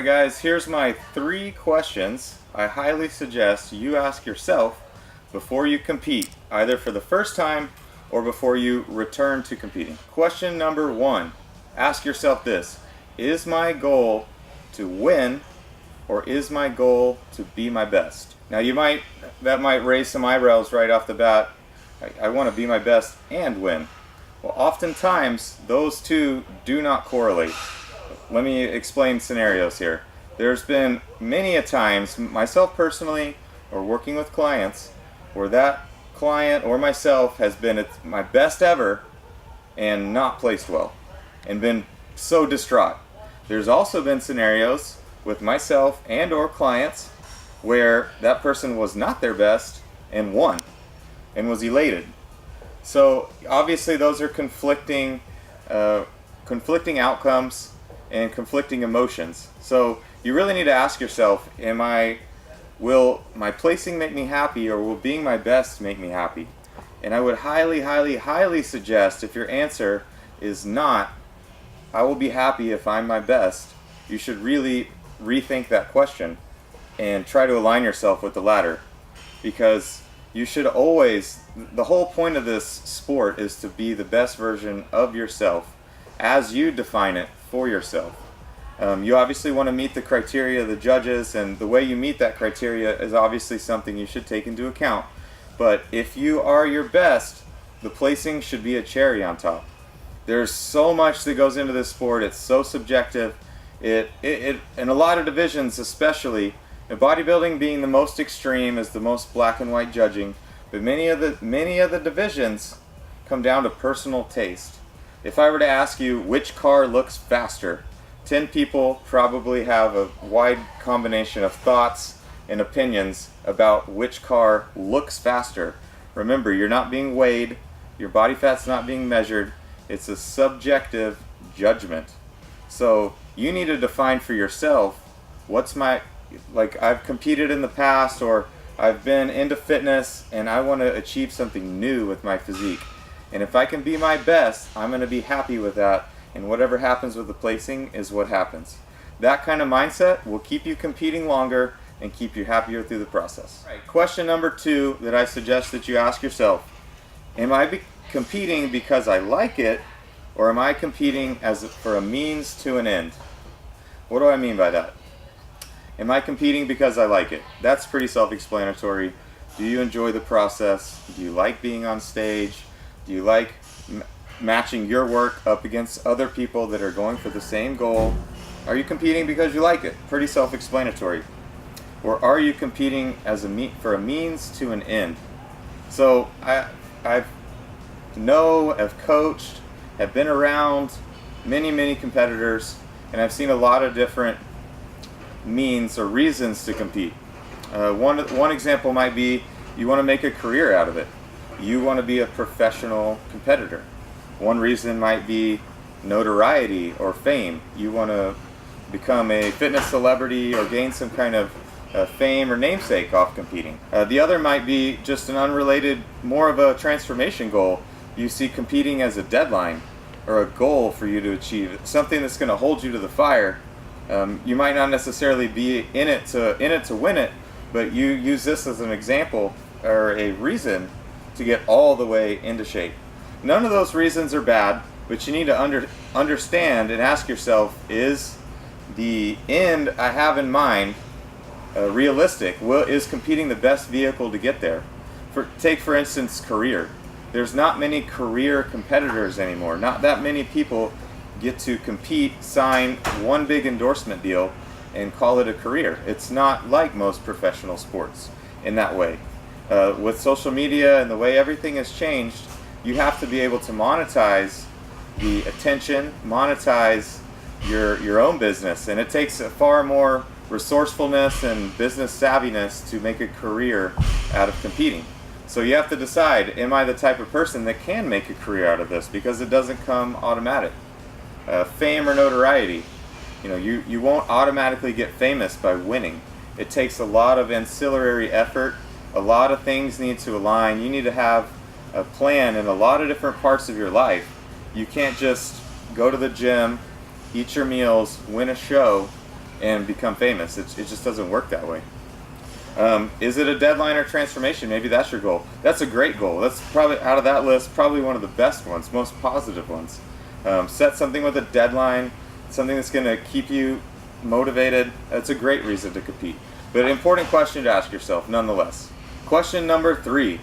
guys, here's my 3 questions I highly suggest you ask yourself before you compete, either for the first time or before you return to competing. Question number 1, ask yourself this: is my goal to win, or is my goal to be my best? Now that might raise some eyebrows right off the bat. I want to be my best and win. Well, oftentimes those two do not correlate. Let me explain scenarios here. There's been many a times, myself personally or working with clients, where that client or myself has been at my best ever and not placed well and been so distraught. There's also been scenarios with myself and or clients where that person was not their best and won and was elated. So obviously those are conflicting outcomes and conflicting emotions. So you really need to ask yourself, will my placing make me happy, or will being my best make me happy? And I would highly suggest, if your answer is not, I will be happy if I'm my best, you should really rethink that question and try to align yourself with the latter. Because you should always, the whole point of this sport is to be the best version of yourself as you define it for yourself. You obviously want to meet the criteria of the judges, and the way you meet that criteria is obviously something you should take into account. But if you are your best, the placing should be a cherry on top. There's so much that goes into this sport. It's so subjective. It in a lot of divisions, especially in bodybuilding being the most extreme, is the most black and white judging. But many of the divisions come down to personal taste. If I were to ask you which car looks faster, 10 people probably have a wide combination of thoughts and opinions about which car looks faster. Remember, you're not being weighed, your body fat's not being measured, it's a subjective judgment. So you need to define for yourself, I've competed in the past, or I've been into fitness and I want to achieve something new with my physique. And if I can be my best, I'm going to be happy with that, and whatever happens with the placing is what happens. That kind of mindset will keep you competing longer and keep you happier through the process. All right, question number 2 that I suggest that you ask yourself: am I competing because I like it, or am I competing for a means to an end? What do I mean by that? Am I competing because I like it? That's pretty self-explanatory. Do you enjoy the process? Do you like being on stage? Do you like matching your work up against other people that are going for the same goal? Are you competing because you like it? Pretty self-explanatory. Or are you competing for a means to an end? So I've coached, have been around many competitors, and I've seen a lot of different means or reasons to compete. One example might be you want to make a career out of it. You want to be a professional competitor. One reason might be notoriety or fame. You want to become a fitness celebrity or gain some kind of fame or namesake off competing. The other might be just an unrelated, more of a transformation goal. You see competing as a deadline or a goal for you to achieve, something that's going to hold you to the fire. You might not necessarily be in it to win it, but you use this as an example or a reason to get all the way into shape. None of those reasons are bad, but you need to understand and ask yourself, is the end I have in mind realistic? Is competing the best vehicle to get there? Take for instance career. There's not many career competitors anymore. Not that many people get to compete, sign one big endorsement deal, and call it a career. It's not like most professional sports in that way. With social media and the way everything has changed, you have to be able to monetize the attention, monetize your own business, and it takes a far more resourcefulness and business savviness to make a career out of competing. So you have to decide, am I the type of person that can make a career out of this? Because it doesn't come automatic. Fame or notoriety, you won't automatically get famous by winning. It takes a lot of ancillary effort. A lot of things need to align. You need to have a plan in a lot of different parts of your life. You can't just go to the gym, eat your meals, win a show, and become famous. It just doesn't work that way. Is it a deadline or transformation? Maybe that's your goal. That's a great goal. That's probably, out of that list, probably one of the best ones, most positive ones. Set something with a deadline, something that's going to keep you motivated. That's a great reason to compete. But an important question to ask yourself nonetheless. Question number 3.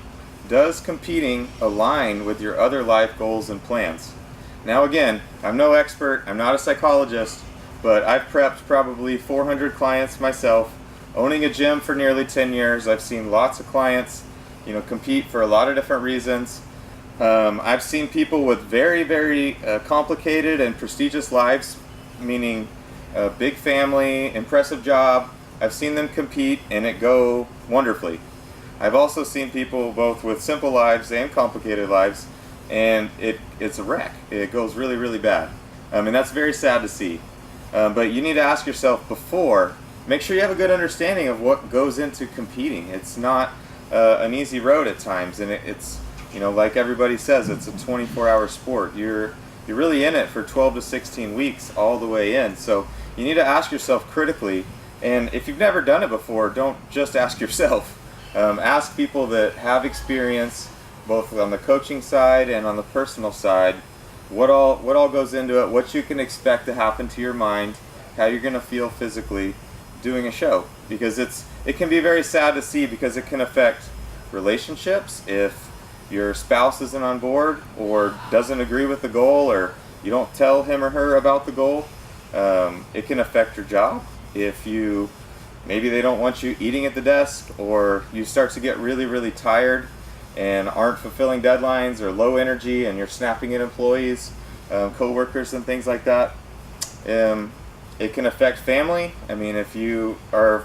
Does competing align with your other life goals and plans? Now again, I'm no expert, I'm not a psychologist, but I've prepped probably 400 clients myself. Owning a gym for nearly 10 years, I've seen lots of clients, compete for a lot of different reasons. I've seen people with very, very complicated and prestigious lives, meaning a big family, impressive job. I've seen them compete and it go wonderfully. I've also seen people both with simple lives and complicated lives, and it's a wreck. It goes really, really bad. And that's very sad to see. But you need to ask yourself before, make sure you have a good understanding of what goes into competing. It's not an easy road at times, and it's like everybody says, it's a 24-hour sport. You're really in it for 12 to 16 weeks all the way in. So you need to ask yourself critically, and if you've never done it before, don't just ask yourself. Ask people that have experience, both on the coaching side and on the personal side, what all goes into it, what you can expect to happen to your mind, how you're going to feel physically doing a show, because it can be very sad to see, because it can affect relationships if your spouse isn't on board or doesn't agree with the goal, or you don't tell him or her about the goal. It can affect your job if maybe they don't want you eating at the desk, or you start to get really, really tired and aren't fulfilling deadlines, or low energy and you're snapping at employees, coworkers and things like that. It can affect family. I mean, if you are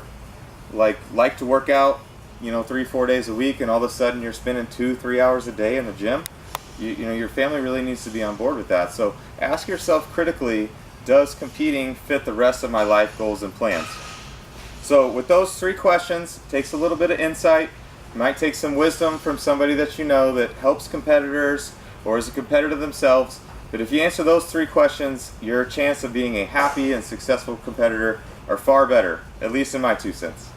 like to work out 3-4 days a week, and all of a sudden you're spending 2-3 hours a day in the gym, your family really needs to be on board with that. So ask yourself critically, does competing fit the rest of my life goals and plans? So with those 3 questions, it takes a little bit of insight. It might take some wisdom from somebody that that helps competitors or is a competitor themselves. But if you answer those 3 questions, your chance of being a happy and successful competitor are far better, at least in my 2 cents.